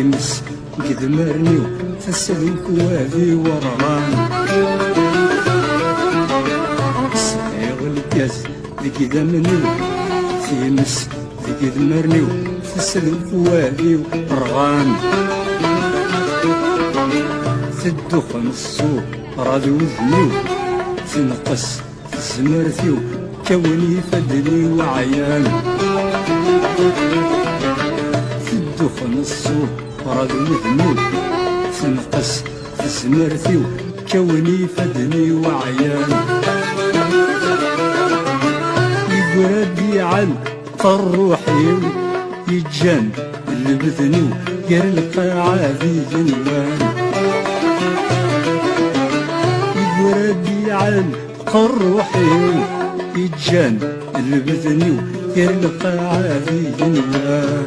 يمس قد مرنيو تسلك وادي ورغان صايغ الكاس ذيك دمنيو يمس قد مرنيو تسلك وادي ورغان تدخن السوق رادو ذنيو تنقص زمرتيو كوني فدني وعيان تدخن السوق رادو ذنيو تنقص زمرتيو كوني فدني وعيان يقول ربي عن الروحي يتجان اللي بذنيو قال القاعة ذي جنوان وربي عن قروحي يتجان اللي بذني ويرلقى عادي جنوان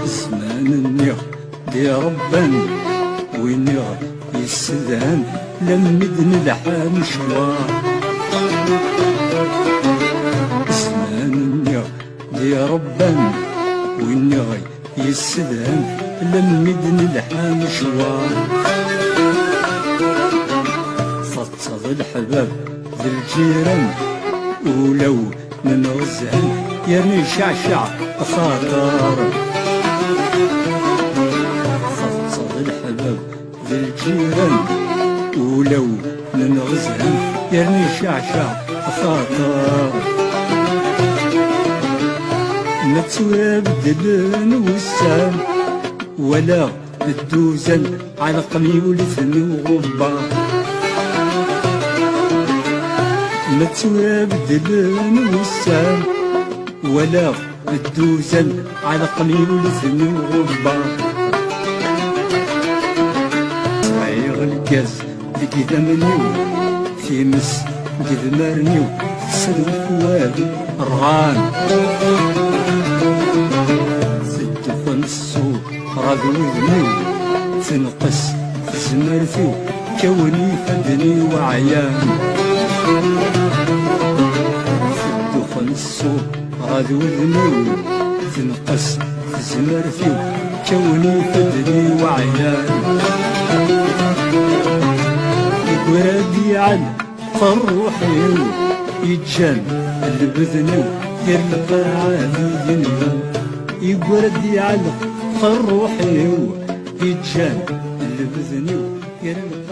زمان النيغ دي ربان والنيغ يستدهن لمدن لحى مشوار زمان النيغ دي ربان والنيغ يستدهن لمدن لحى مشوار فضفض الحباب ذي الجيران ولو من غزهن يرمي شعشع خاطر فضفض الحباب ذي الجيران ولو من غزهن يرمي شعشع خاطر ما تسوى بدلن وسام ولا الدوزن على قميول ثني وغبا ما تسوى بدلن وسام ولا الدوزن على قميول ثني وغبا صايغ الكاس ذيك دمنيو تيمس قد مرنيو تسلك وادي رغان تدخن السوق رادو ذنيو تنقص زمرتيو كوني فدني وعيان تدخن السوق رادو ذنيو تنقص زمرتيو كوني فدني وعيان ورادي عن فروحي يتجان اللي بذنو يرلقى عادي جنوان يقردي عن فروحي يتجان اللي بذنو يرلقى